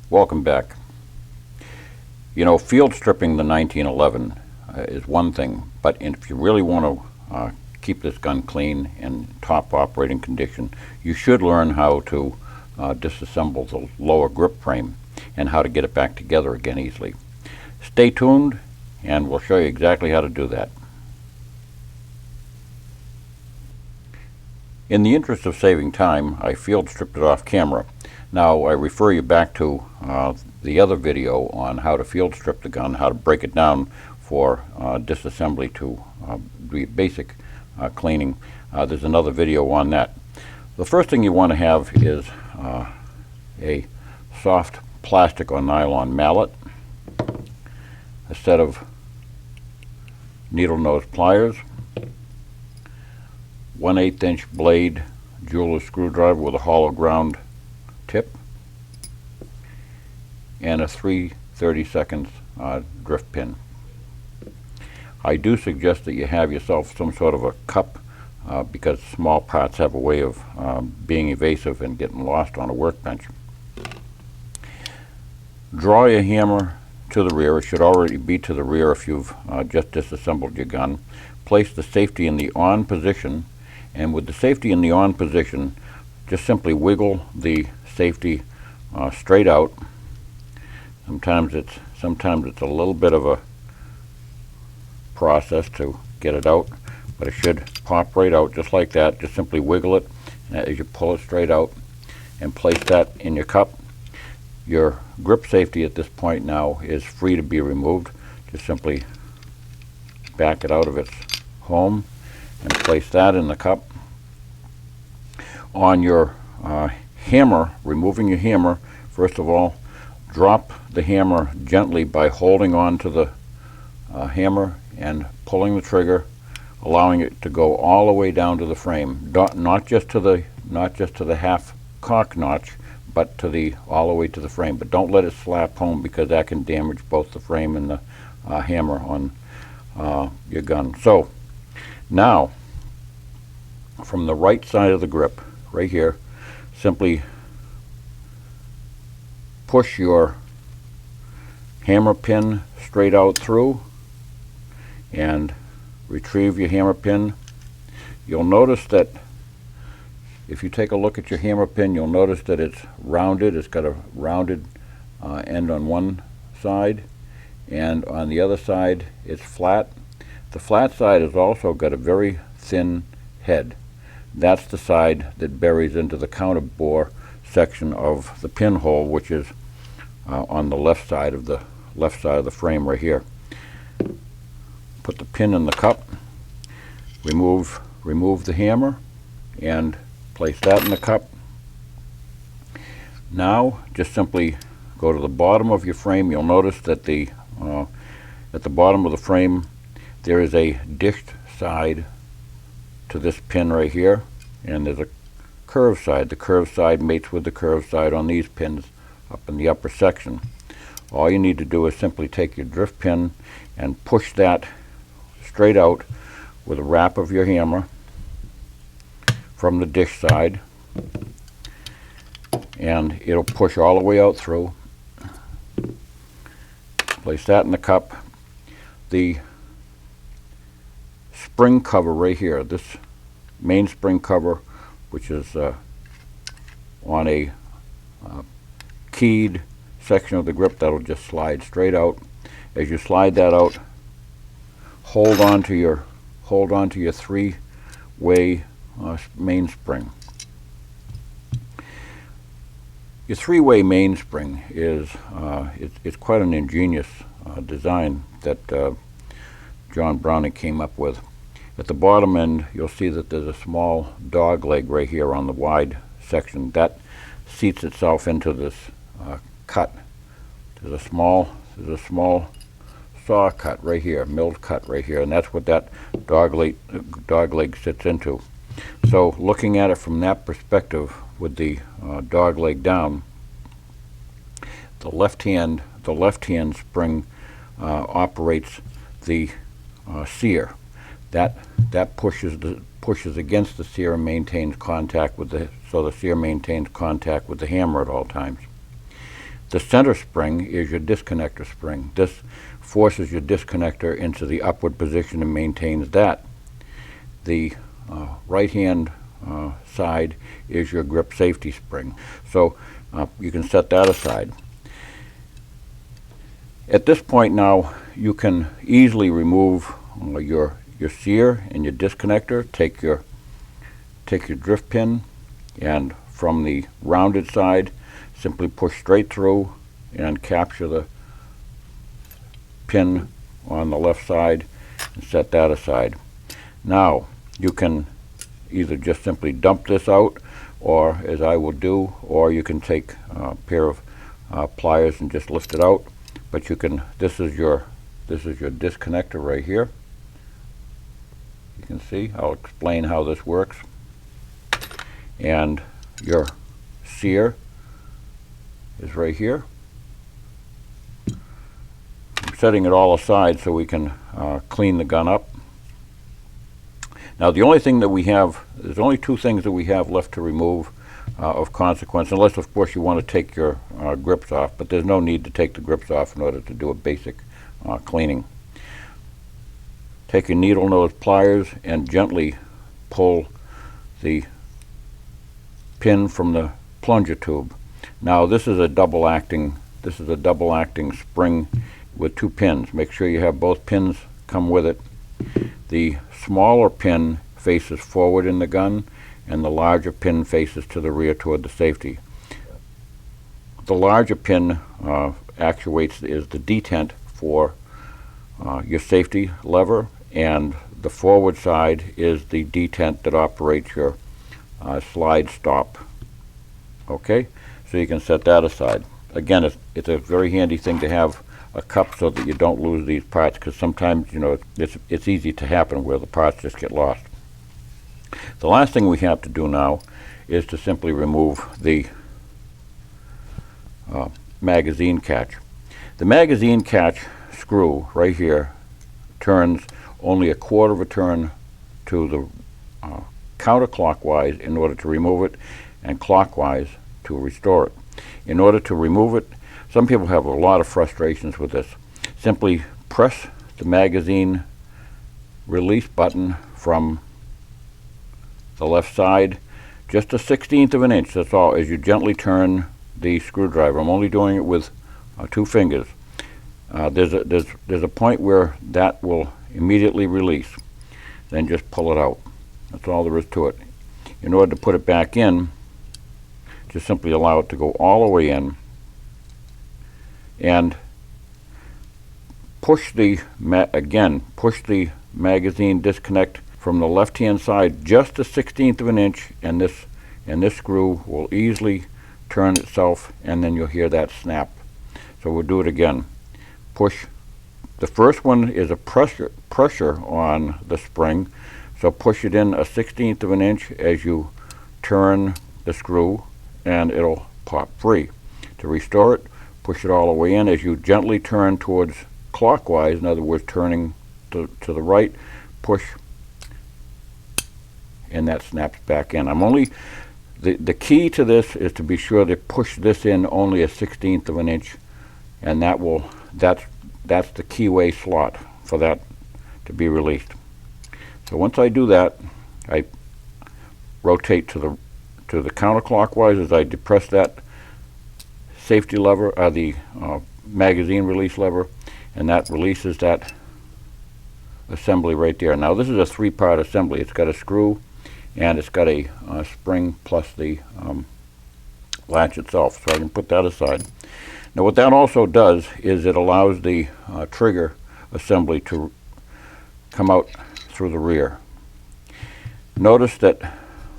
Welcome back. You know, field stripping the 1911 is one thing, but if you really want to keep this gun clean and top operating condition, you should learn how to disassemble the lower grip frame and how to get it back together again easily. Stay tuned and we'll show you exactly how to do that. In the interest of saving time, I field stripped it off camera. Now I refer you back to the other video on how to field strip the gun, how to break it down for disassembly to the basic cleaning. There's another video on that. The first thing you want to have is a soft plastic or nylon mallet, a set of needle nose pliers, 1/8 inch blade jeweler's screwdriver with a hollow ground tip, and a 3/32 drift pin. I do suggest that you have yourself some sort of a cup because small parts have a way of being evasive and getting lost on a workbench. Draw your hammer to the rear. It should already be to the rear if you've just disassembled your gun. Place the safety in the on position, and with the safety in the on position, just simply wiggle the safety straight out. Sometimes it's a little bit of a process to get it out, but it should pop right out just like that. Just simply wiggle it as you pull it straight out and place that in your cup. Your grip safety at this point now is free to be removed. Just simply back it out of its home and place that in the cup. On your hammer, removing your hammer, first of all, drop the hammer gently by holding on to the hammer and pulling the trigger, allowing it to go all the way down to the frame, not just to the half cock notch, but all the way to the frame. But don't let it slap home, because that can damage both the frame and the hammer on your gun. So now, from the right side of the grip, right here, simply push your hammer pin straight out through and retrieve your hammer pin. You'll notice that if you take a look at your hammer pin, you'll notice that it's rounded. It's got a rounded end on one side, and on the other side it's flat. The flat side has also got a very thin head. That's the side that buries into the counterbore section of the pinhole, which is on the left side of the frame right here. Put the pin in the cup, remove the hammer, and place that in the cup. Now just simply go to the bottom of your frame. You'll notice that at the bottom of the frame there is a dished side to this pin right here, and there's a curved side. The curved side mates with the curved side on these pins up in the upper section. All you need to do is simply take your drift pin and push that straight out with a rap of your hammer from the dish side, and it'll push all the way out through. Place that in the cup. The spring cover right here, this main spring cover, which is on a keyed section of the grip, that'll just slide straight out. As you slide that out, hold on to your three-way mainspring. Your three-way mainspring is it's quite an ingenious design that John Browning came up with. At the bottom end, you'll see that there's a small dog leg right here on the wide section that seats itself into this cut. There's a small saw cut right here, milled cut right here, and that's what that dog leg sits into. So looking at it from that perspective, with the dog leg down, the left hand spring operates the sear. That pushes against the sear and maintains contact with the sear maintains contact with the hammer at all times. The center spring is your disconnector spring. This forces your disconnector into the upward position and maintains that. The right hand side is your grip safety spring. So you can set that aside. At this point now, you can easily remove your sear and your disconnector. Take your drift pin, and from the rounded side, simply push straight through and capture the pin on the left side and set that aside. Now you can either just simply dump this out, or as I will do, or you can take a pair of pliers and just lift it out. But you can, this is your disconnector right here. You can see, I'll explain how this works. And your sear is right here. I'm setting it all aside so we can clean the gun up. Now the only thing that we have, there's only two things that we have left to remove of consequence, unless of course you want to take your grips off, but there's no need to take the grips off in order to do a basic cleaning. Take your needle nose pliers and gently pull the pin from the plunger tube. Now this is a double acting spring with two pins. Make sure you have both pins come with it. The smaller pin faces forward in the gun, and the larger pin faces to the rear toward the safety. The larger pin actuates is the detent for your safety lever, and the forward side is the detent that operates your slide stop. Okay, so you can set that aside. Again, it's a very handy thing to have a cup so that you don't lose these parts, because sometimes, you know, it's easy to happen where the parts just get lost. The last thing we have to do now is to simply remove the magazine catch. The magazine catch screw right here turns only a quarter of a turn to the counterclockwise in order to remove it, and clockwise to restore it. In order to remove it, some people have a lot of frustrations with this. Simply press the magazine release button from the left side, just a 1/16 of an inch, that's all, as you gently turn the screwdriver. I'm only doing it with 2 fingers. There's a point where that will immediately release. Then just pull it out. That's all there is to it. In order to put it back in, just simply allow it to go all the way in, and push the magazine disconnect from the left hand side just a 1/16 of an inch, and this screw will easily turn itself, and then you'll hear that snap. So we'll do it again. Push. The first one is a pressure on the spring, so push it in a 1/16 of an inch as you turn the screw, and it'll pop free. To restore it, push it all the way in as you gently turn towards clockwise, in other words turning to the right, push, and that snaps back in. The key to this is to be sure to push this in only a 1/16 of an inch, and that's the keyway slot for that to be released. So once I do that, I rotate to the counterclockwise as I depress that safety lever, the magazine release lever, and that releases that assembly right there. Now this is a 3-part assembly. It's got a screw, and it's got a spring plus the latch itself, so I can put that aside. Now what that also does is it allows the trigger assembly to come out through the rear. Notice that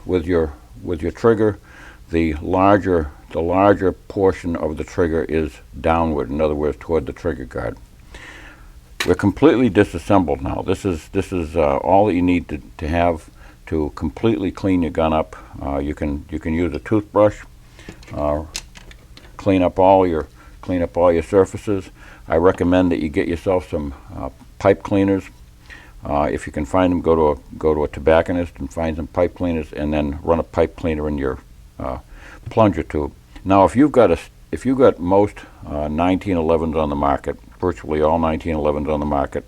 with your trigger, the larger portion of the trigger is downward, in other words toward the trigger guard. We're completely disassembled now. This is all that you need to have to completely clean your gun up. You can use a toothbrush, clean up all your surfaces. I recommend that you get yourself some pipe cleaners. If you can find them, go to a tobacconist and find some pipe cleaners, and then run a pipe cleaner in your plunger tube. Now, if you've got if you got most 1911s on the market, virtually all 1911s on the market,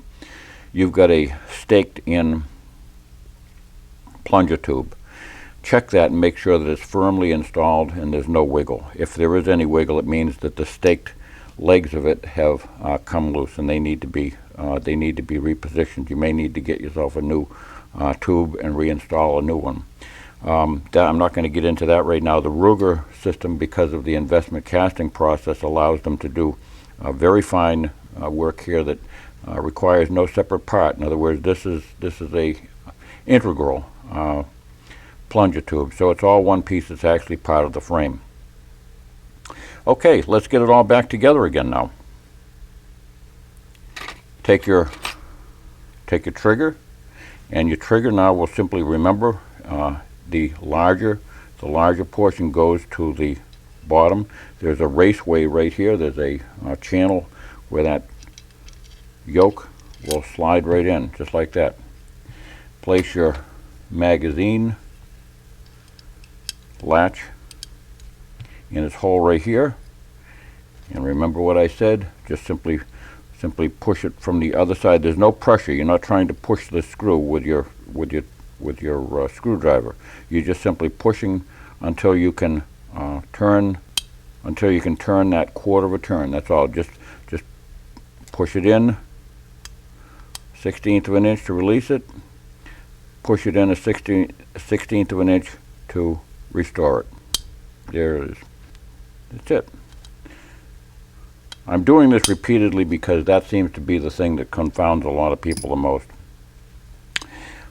you've got a staked in plunger tube. Check that and make sure that it's firmly installed and there's no wiggle. If there is any wiggle, it means that the staked legs of it have come loose and they need to be repositioned. You may need to get yourself a new tube and reinstall a new one. I'm not going to get into that right now. The Ruger system, because of the investment casting process, allows them to do very fine work here that requires no separate part. In other words, this is a integral plunger tube, so it's all one piece. It's actually part of the frame. Okay, let's get it all back together again now. Take your trigger, and your trigger now will simply remember the larger portion goes to the bottom. There's a raceway right here. There's a channel where that yoke will slide right in, just like that. Place your magazine latch in its hole right here, and remember what I said, just simply push it from the other side. There's no pressure. You're not trying to push the screw with your screwdriver. You're just simply pushing until you can turn that quarter of a turn. That's all. Just push it in 1/16 of an inch to release it. Push it in a 1/16 of an inch to restore it. There it is. That's it. I'm doing this repeatedly because that seems to be the thing that confounds a lot of people the most.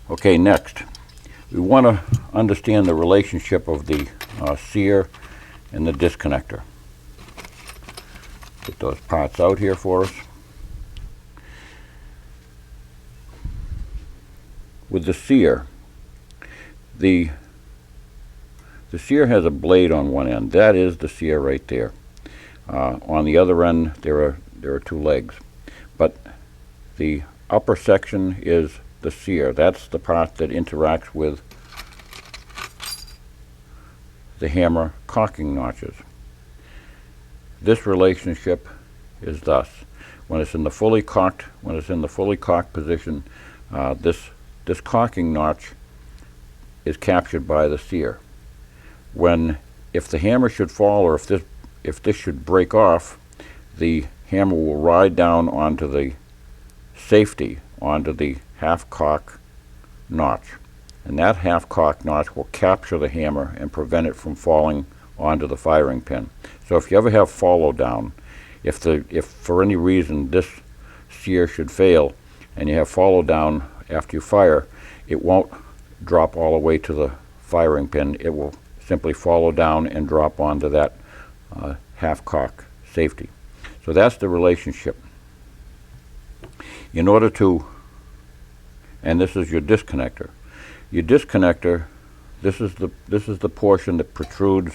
Okay, next, we want to understand the relationship of the sear and the disconnector. Get those parts out here for us. With the sear, the sear has a blade on one end. That is the sear right there. On the other end, there are two legs, but the upper section is the sear. That's the part that interacts with the hammer caulking notches. This relationship is thus: when it's in the fully caulked position, this caulking notch is captured by the sear. If the hammer should fall, or if this should break off, the hammer will ride down onto the safety, onto the half cock notch, and that half cock notch will capture the hammer and prevent it from falling onto the firing pin. So if you ever have follow down, if for any reason this sear should fail and you have follow down after you fire, it won't drop all the way to the firing pin. It will simply follow down and drop onto that half cock safety. So that's the relationship. In order to, and this is your disconnector. Your disconnector, this is the portion that protrudes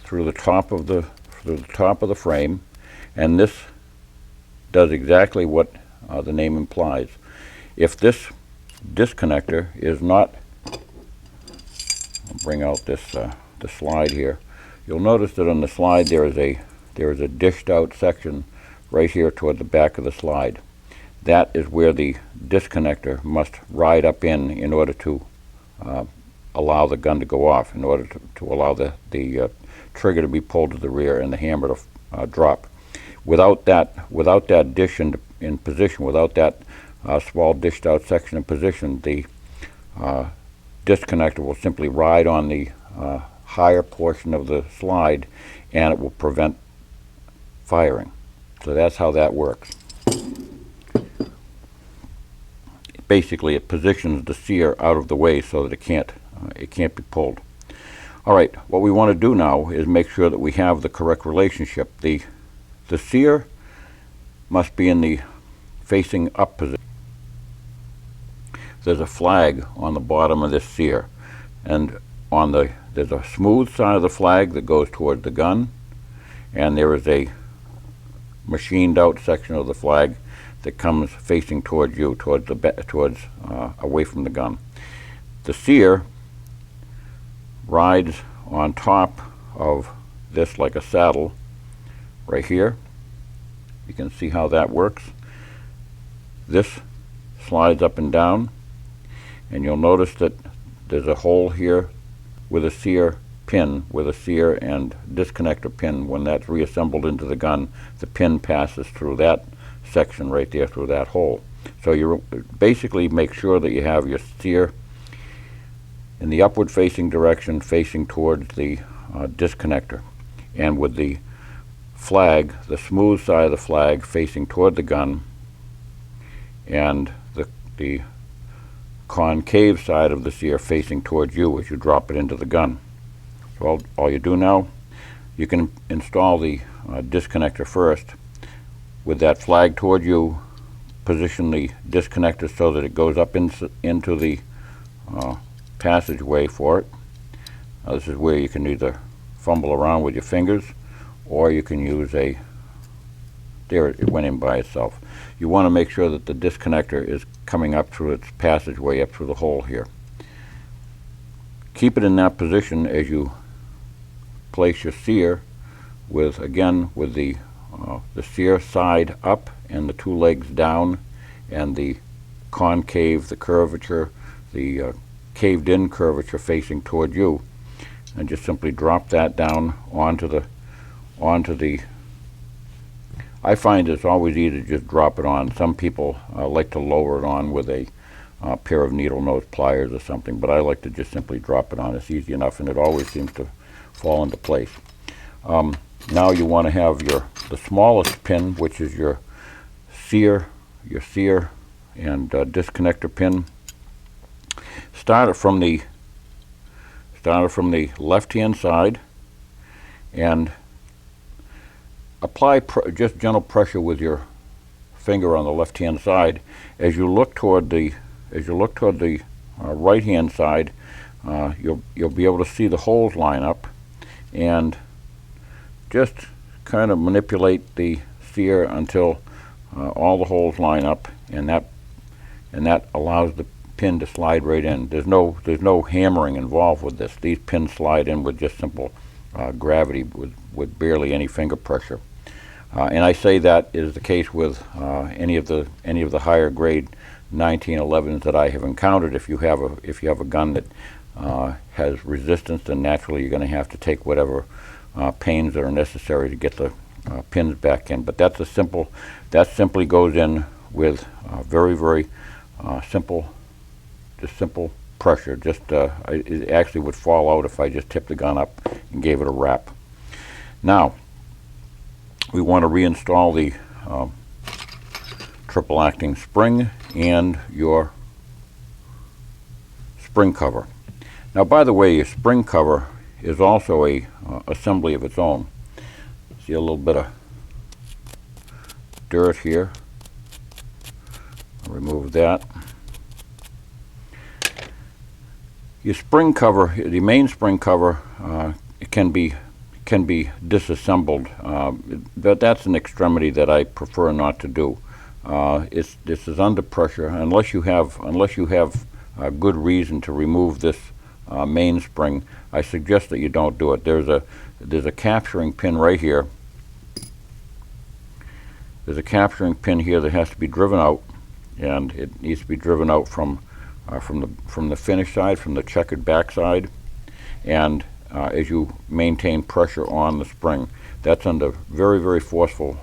through the top of the frame, and this does exactly what the name implies. If this disconnector is not, I'll bring out this the slide here. You'll notice that on the slide there is a dished out section right here toward the back of the slide. That is where the disconnector must ride up in order to allow the gun to go off, in order to allow the trigger to be pulled to the rear and the hammer to drop. Without that dish in position, without that small dished out section in position, the disconnector will simply ride on the higher portion of the slide, and it will prevent firing. So that's how that works. Basically, it positions the sear out of the way so that it can't be pulled. All right, what we want to do now is make sure that we have the correct relationship. The sear must be in the facing up position. There's a flag on the bottom of this sear, and there's a smooth side of the flag that goes toward the gun, and there is a machined out section of the flag that comes facing towards you, towards away from the gun. The sear rides on top of this like a saddle, right here. You can see how that works. This slides up and down, and you'll notice that there's a hole here with a sear pin, with a sear and disconnector pin. When that's reassembled into the gun, the pin passes through that section right there, through that hole. So you basically make sure that you have your sear in the upward facing direction, facing towards the disconnector, and with the flag, the smooth side of the flag, facing toward the gun, and the concave side of the sear facing towards you as you drop it into the gun. So all you do now, you can install the disconnector first. With that flag toward you, position the disconnector so that it goes up into the passageway for it. This is where you can either fumble around with your fingers, or you can use a, there it went in by itself. You want to make sure that the disconnector is coming up through its passageway, up through the hole here. Keep it in that position as you place your sear with, again, with the sear side up and the two legs down, and the concave, the curvature, the caved in curvature facing toward you, and just simply drop that down onto the I find it's always easy to just drop it on. Some people like to lower it on with a pair of needle nose pliers or something, but I like to just simply drop it on. It's easy enough, and it always seems to fall into place. Now you want to have the smallest pin, which is your sear and disconnector pin. Start it from the left-hand side, and apply just gentle pressure with your finger on the left-hand side. As you look toward the right-hand side, you'll be able to see the holes line up, and just kind of manipulate the sear until all the holes line up, and that allows the pin to slide right in. There's no hammering involved with this. These pins slide in with just simple gravity, with barely any finger pressure. And I say that is the case with any of the higher grade 1911s that I have encountered. If you have a gun that has resistance, then naturally you're going to have to take whatever pains that are necessary to get the pins back in. But that simply goes in with very simple pressure. It actually would fall out if I just tipped the gun up and gave it a rap. Now we want to reinstall the triple acting spring and your spring cover. Now, by the way, your spring cover is also a assembly of its own. See a little bit of dirt here. I'll remove that. Your spring cover, the main spring cover, it can be disassembled, but that's an extremity that I prefer not to do. This is under pressure. Unless you have a good reason to remove this mainspring, I suggest that you don't do it. There's a capturing pin right here. There's a capturing pin here that has to be driven out, and it needs to be driven out from the finish side, from the checkered back side, and as you maintain pressure on the spring, that's under very forceful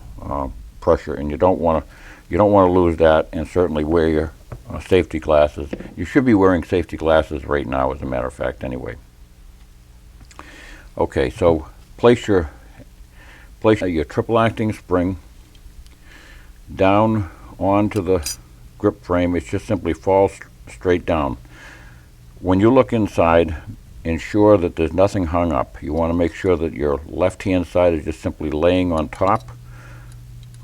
pressure, and you don't want to lose that. And certainly wear your safety glasses. You should be wearing safety glasses right now, as a matter of fact, anyway. Okay, so place your triple acting spring down onto the grip frame. It just simply falls straight down. When you look inside, ensure that there's nothing hung up. You want to make sure that your left-hand side is just simply laying on top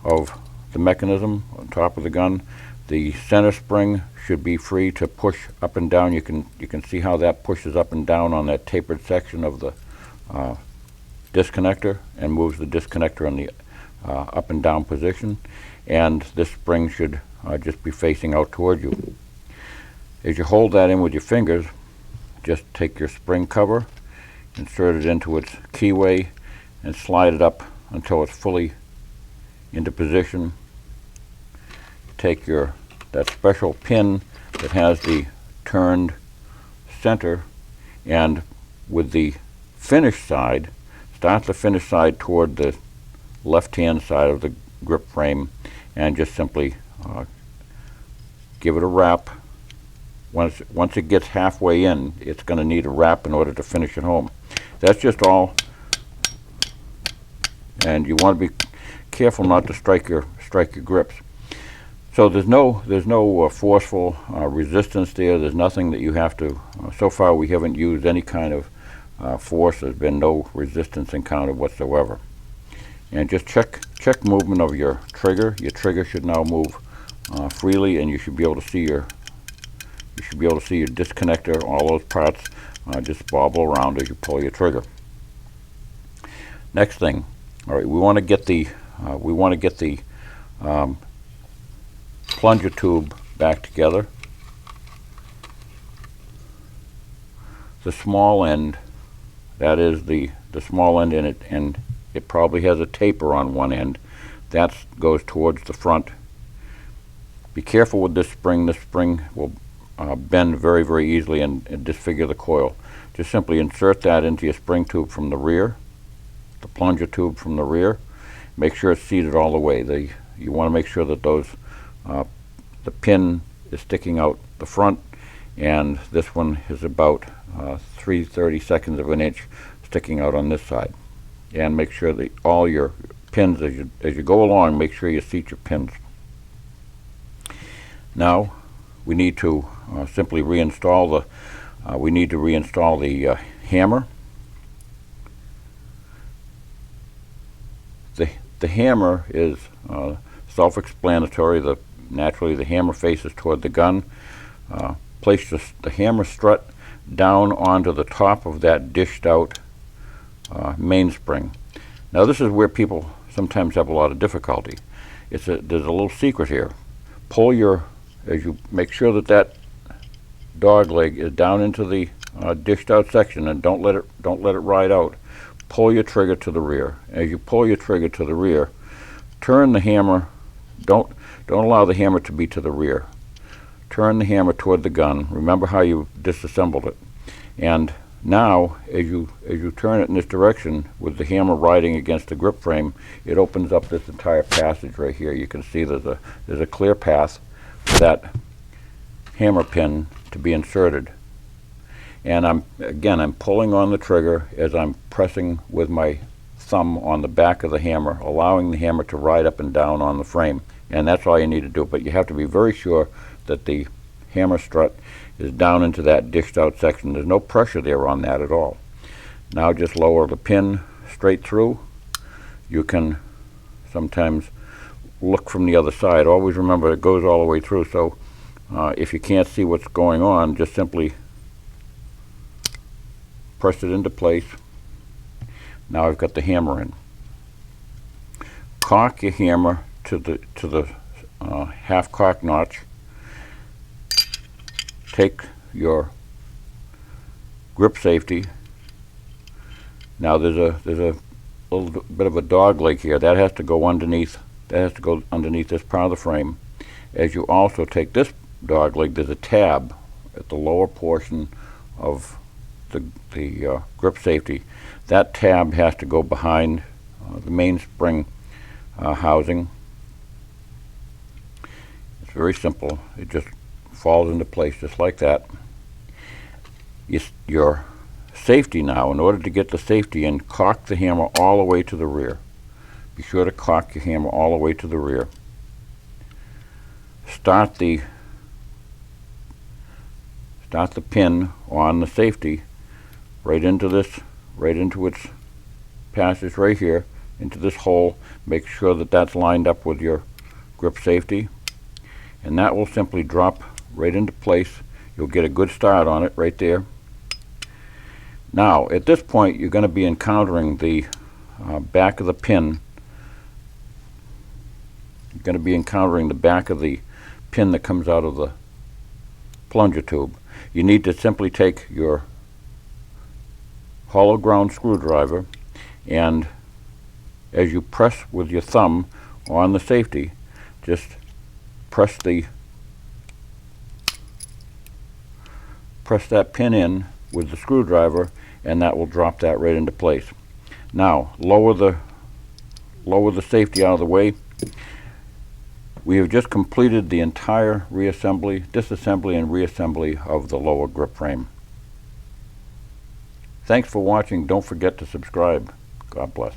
of the mechanism, on top of the gun. The center spring should be free to push up and down. You can see how that pushes up and down on that tapered section of the disconnector, and moves the disconnector in the up and down position. And this spring should just be facing out toward you. As you hold that in with your fingers, just take your spring cover, insert it into its keyway, and slide it up until it's fully into position. Take that special pin that has the turned center, and with the finish side, start the finish side toward the left-hand side of the grip frame, and just simply give it a wrap. Once it gets halfway in, it's going to need a wrap in order to finish it home. That's just all, and you want to be careful not to strike your grips. So there's no forceful resistance there. There's nothing that you have to. So far, we haven't used any kind of force. There's been no resistance encountered whatsoever. And just check movement of your trigger. Your trigger should now move freely, and you should be able to see your disconnector. All those parts just bobble around as you pull your trigger. Next thing, all right, we want to get the plunger tube back together. The small end, that is the small end in it, and it probably has a taper on one end. That goes towards the front. Be careful with this spring. This spring will bend very, very easily and disfigure the coil. Just simply insert that into your spring tube from the rear, the plunger tube from the rear. Make sure it's seated all the way. You want to make sure that the pin is sticking out the front, and this one is about 3/32 of an inch sticking out on this side. And make sure that all your pins, as you go along, make sure you seat your pins. Now we need to simply reinstall the hammer. The hammer is self-explanatory. Naturally, the hammer faces toward the gun. Place the hammer strut down onto the top of that dished out mainspring. Now, this is where people sometimes have a lot of difficulty. There's a little secret here. As you make sure that dog leg is down into the dished out section, and don't let it ride out. Pull your trigger to the rear. As you pull your trigger to the rear, turn the hammer. Don't allow the hammer to be to the rear. Turn the hammer toward the gun. Remember how you disassembled it. And now, as you turn it in this direction, with the hammer riding against the grip frame, it opens up this entire passage right here. You can see there's a clear path for that hammer pin to be inserted. And I'm pulling on the trigger as I'm pressing with my thumb on the back of the hammer, allowing the hammer to ride up and down on the frame. And that's all you need to do. But you have to be very sure that the hammer strut is down into that dished out section. There's no pressure there on that at all. Now just lower the pin straight through. You can sometimes look from the other side. Always remember it goes all the way through. So if you can't see what's going on, just simply press it into place. Now I've got the hammer in. Cock your hammer to the half cock notch. Take your grip safety. Now there's a little bit of a dog leg here that has to go underneath. That has to go underneath this part of the frame. As you also take this dog leg, there's a tab at the lower portion of the grip safety. That tab has to go behind the mainspring housing. It's very simple. It just falls into place just like that. Your safety now, in order to get the safety in, cock the hammer all the way to the rear. Be sure to cock your hammer all the way to the rear. Start the pin on the safety right into its passage right here, into this hole. Make sure that that's lined up with your grip safety, and that will simply drop right into place. You'll get a good start on it right there. Now at this point you're going to be encountering the back of the pin. You're going to be encountering the back of the pin that comes out of the plunger tube. You need to simply take your hollow ground screwdriver and as you press with your thumb on the safety, just press that pin in with the screwdriver, and that will drop that right into place. Now lower the safety out of the way. We have just completed the entire disassembly and reassembly of the lower grip frame. Thanks for watching. Don't forget to subscribe. God bless.